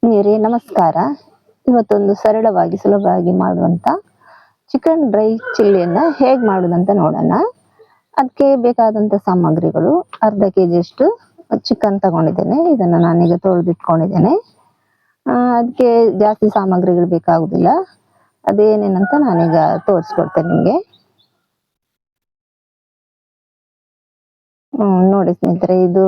ಮೇರಿ ನಮಸ್ಕಾರ. ಇವತ್ತೊಂದು ಸರಳವಾಗಿ ಸುಲಭವಾಗಿ ಮಾಡುವಂಥ ಚಿಕನ್ ಡ್ರೈ ಚಿಲ್ಲಿಯನ್ನು ಹೇಗೆ ಮಾಡೋದಂತ ನೋಡೋಣ. ಅದಕ್ಕೆ ಬೇಕಾದಂಥ ಸಾಮಗ್ರಿಗಳು: ಅರ್ಧ ಕೆಜಿಯಷ್ಟು ಚಿಕನ್ ತಗೊಂಡಿದ್ದೇನೆ. ಇದನ್ನು ನಾನೀಗ ತೊಳೆದಿಟ್ಕೊಂಡಿದ್ದೇನೆ. ಅದಕ್ಕೆ ಜಾಸ್ತಿ ಸಾಮಗ್ರಿಗಳು ಬೇಕಾಗುವುದಿಲ್ಲ. ಅದೇನೇನಂತ ನಾನೀಗ ತೋರಿಸ್ಕೊಡ್ತೇನೆ ನಿಮಗೆ. ನೋಡಿ ಸ್ನೇಹಿತರೆ, ಇದು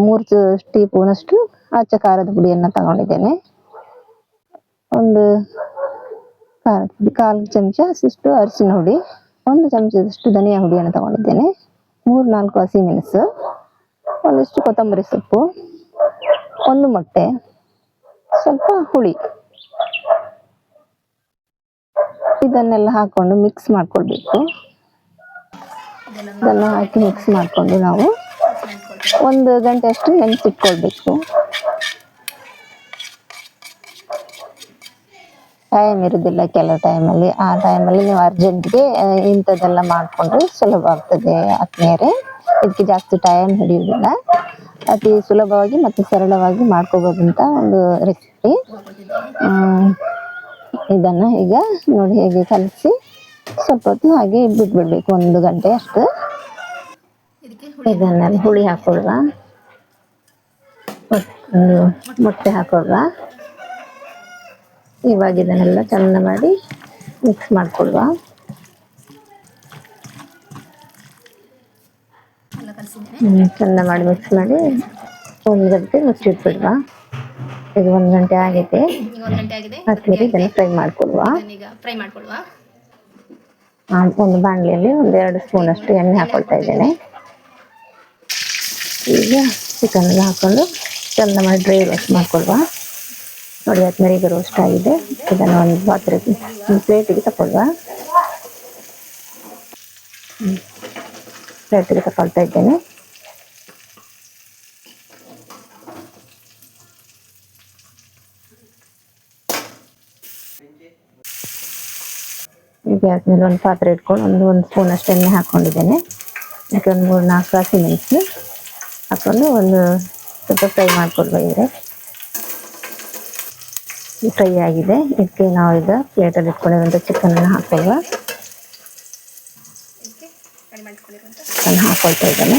3 ಟೀ ಸ್ಪೂನಷ್ಟು ಅಚ್ಚ ಖಾರದ ಪುಡಿಯನ್ನು ತಗೊಂಡಿದ್ದೇನೆ. ಒಂದು ಖಾರದ ಪುಡಿ, 1/4 ಚಮಚ ಅಷ್ಟು ಅರಿಶಿನ ಹುಡಿ, 1 ಚಮಚದಷ್ಟು ಧನಿಯಾ ಹುಡಿಯನ್ನು ತಗೊಂಡಿದ್ದೇನೆ. 3-4 ಹಸಿಮೆಣಸು, ಒಂದಿಷ್ಟು ಕೊತ್ತಂಬರಿ ಸೊಪ್ಪು, 1 ಮೊಟ್ಟೆ, ಸ್ವಲ್ಪ ಹುಳಿ. ಇದನ್ನೆಲ್ಲ ಹಾಕೊಂಡು ಮಿಕ್ಸ್ ಮಾಡ್ಕೊಳ್ಬೇಕು. ಇದನ್ನು ಹಾಕಿ ಮಿಕ್ಸ್ ಮಾಡಿಕೊಂಡು ನಾವು 1 ಗಂಟೆ ಅಷ್ಟು ನೆನೆಸಿಟ್ಕೊಳ್ಬೇಕು. ಟೈಮ್ ಇರೋದಿಲ್ಲ ಕೆಲವು ಟೈಮಲ್ಲಿ. ಆ ಟೈಮಲ್ಲಿ ನೀವು ಅರ್ಜೆಂಟ್ಗೆ ಇಂಥದ್ದೆಲ್ಲ ಮಾಡಿಕೊಂಡ್ರೆ ಸುಲಭ ಆಗ್ತದೆ ಆದ್ಮೇಲೆ. ಇದಕ್ಕೆ ಜಾಸ್ತಿ ಟೈಮ್ ಹಿಡಿಯೋದಿಲ್ಲ. ಅತಿ ಸುಲಭವಾಗಿ ಮತ್ತು ಸರಳವಾಗಿ ಮಾಡ್ಕೋಬೋದಂತ ಒಂದು ರೆಸಿಪಿ. ಇದನ್ನು ಈಗ ನೋಡಿ ಹೇಗೆ ಕಲಸಿ ಸ್ವಲ್ಪ ಹೊತ್ತು ಹಾಗೆ ಬಿಟ್ಬಿಡ್ಬೇಕು, 1 ಗಂಟೆ ಅಷ್ಟು. ಇದನ್ನೆಲ್ಲ ಹುಳಿ ಹಾಕೊಳ್ಳುವ, ಒಂದು ಮೊಟ್ಟೆ ಹಾಕೊಳ್ಳುವ. ಇವಾಗ ಇದನ್ನೆಲ್ಲ ಚೆಂದ ಮಾಡಿ ಮಿಕ್ಸ್ ಮಾಡಿಕೊಳ್ಳುವ. ಚೆಂದ ಮಾಡಿ ಮಿಕ್ಸ್ ಮಾಡಿ 1 ಗಂಟೆ ಮುಚ್ಚಿಟ್ಬಿಡುವ. ಈಗ 1 ಗಂಟೆ ಆಗಿದೆ. ಹಾಕಿದ್ರೆ ಇದನ್ನು ಫ್ರೈ ಮಾಡಿಕೊಳ್ಳುವ. ಒಂದು ಬಾಣಲೆಯಲ್ಲಿ 1-2 ಸ್ಪೂನ್ ಅಷ್ಟು ಎಣ್ಣೆ ಹಾಕೊಳ್ತಾ ಇದ್ದೇನೆ. ಈಗ ಚಿಕನ್ ಎಲ್ಲ ಹಾಕೊಂಡು ಚೆಂದ ಮಾಡಿ ಡ್ರೈ ರೋಸ್ಟ್ ಮಾಡಿಕೊಳ್ಳುವ. ನೋಡಿ ಆದ್ಮೇಲೆ ಈಗ ರೋಸ್ಟ್ ಆಗಿದೆ. ಇದನ್ನು ಒಂದು ಪ್ಲೇಟಿಗೆ ತಗೊಳ್ಳುವ. ಪ್ಲೇಟಿಗೆ ತಗೊಳ್ತಾ ಇದ್ದೇನೆ. ಈಗ ಆದ್ಮೇಲೆ ಒಂದು ಪಾತ್ರೆ ಇಟ್ಕೊಂಡು 1 ಸ್ಪೂನ್ ಅಷ್ಟು ಎಣ್ಣೆ ಹಾಕ್ಕೊಂಡಿದ್ದೇನೆ. ಅದಕ್ಕೆ 3-4 ಹಸಿಮೆಣಸು ಹಾಕೊಂಡು ಸ್ವಲ್ಪ ಫ್ರೈ ಮಾಡ್ಕೊಳ್ವಾ. ಇದ್ರೆ ಫ್ರೈ ಆಗಿದೆ. ಇದಕ್ಕೆ ನಾವು ಈಗ ಪ್ಲೇಟಲ್ಲಿ ಇಟ್ಕೊಂಡಿರುವಂಥ ಚಿಕನನ್ನು ಹಾಕೊಳ್ಳುವ. ನಾನು ಹಾಕೊಳ್ತಾ ಇದ್ದೇನೆ.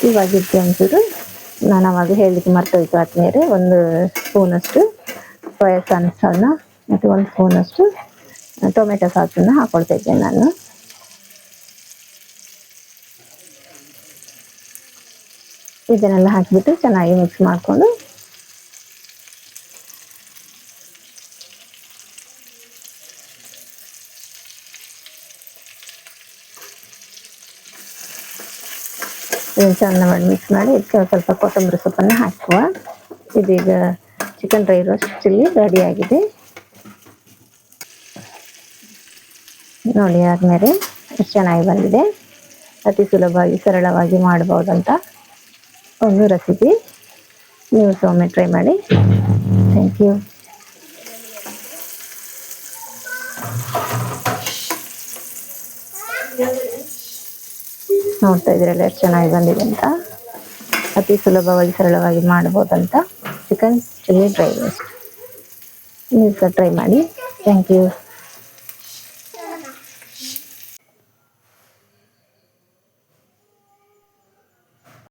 ಇವಾಗ ಇದಕ್ಕೆ ಒಂಚೂರು ನಾನು ಅವಾಗ ಹೇಳಲಿಕ್ಕೆ ಮರ್ತೋಯ್ತು ಆದ್ಮೇಲೆ 1 ಸ್ಪೂನಷ್ಟು ಸೋಯಾ ಸಾಸನ್ನು ಮತ್ತು 1 ಸ್ಪೂನಷ್ಟು ಟೊಮೆಟೊ ಸಾಸನ್ನು ಹಾಕೊಳ್ತಾ ಇದ್ದೇನೆ ನಾನು. ಇದನ್ನೆಲ್ಲ ಹಾಕಿಬಿಟ್ಟು ಚೆನ್ನಾಗಿ ಮಿಕ್ಸ್ ಮಾಡಿಕೊಂಡು ಚೆಂದ ಮಾಡಿ ಮಿಕ್ಸ್ ಮಾಡಿ ಇದಕ್ಕೆ ಸ್ವಲ್ಪ ಕೊತ್ತಂಬರಿ ಸೊಪ್ಪನ್ನು ಹಾಕುವ. ಇದೀಗ ಚಿಕನ್ ಡ್ರೈ ರೋಸ್ಟ್ ಚಿಲ್ಲಿ ರೆಡಿಯಾಗಿದೆ. ನೋಡಿ ಆದಮೇಲೆ ಎಷ್ಟು ಚೆನ್ನಾಗಿ ಬಂದಿದೆ. ಅತಿ ಸುಲಭವಾಗಿ ಸರಳವಾಗಿ ಮಾಡಬಹುದಂತ ಒಂದು ರೆಸಿಪಿ. ನೀವು ಒಮ್ಮೆ ಟ್ರೈ ಮಾಡಿ. Thank you. ನೋಡ್ತಾ ಇದ್ರಲ್ಲ ಎಷ್ಟು ಚೆನ್ನಾಗಿ ಬಂದಿದೆ ಅಂತ. ಅತಿ ಸುಲಭವಾಗಿ ಸರಳವಾಗಿ ಮಾಡಬಹುದಂತ ಚಿಕನ್ ಚಿಲ್ಲಿ ಡ್ರೈ ರೋಸ್ಟ್. ನೀವು ಸಹ ಟ್ರೈ ಮಾಡಿ. Thank you.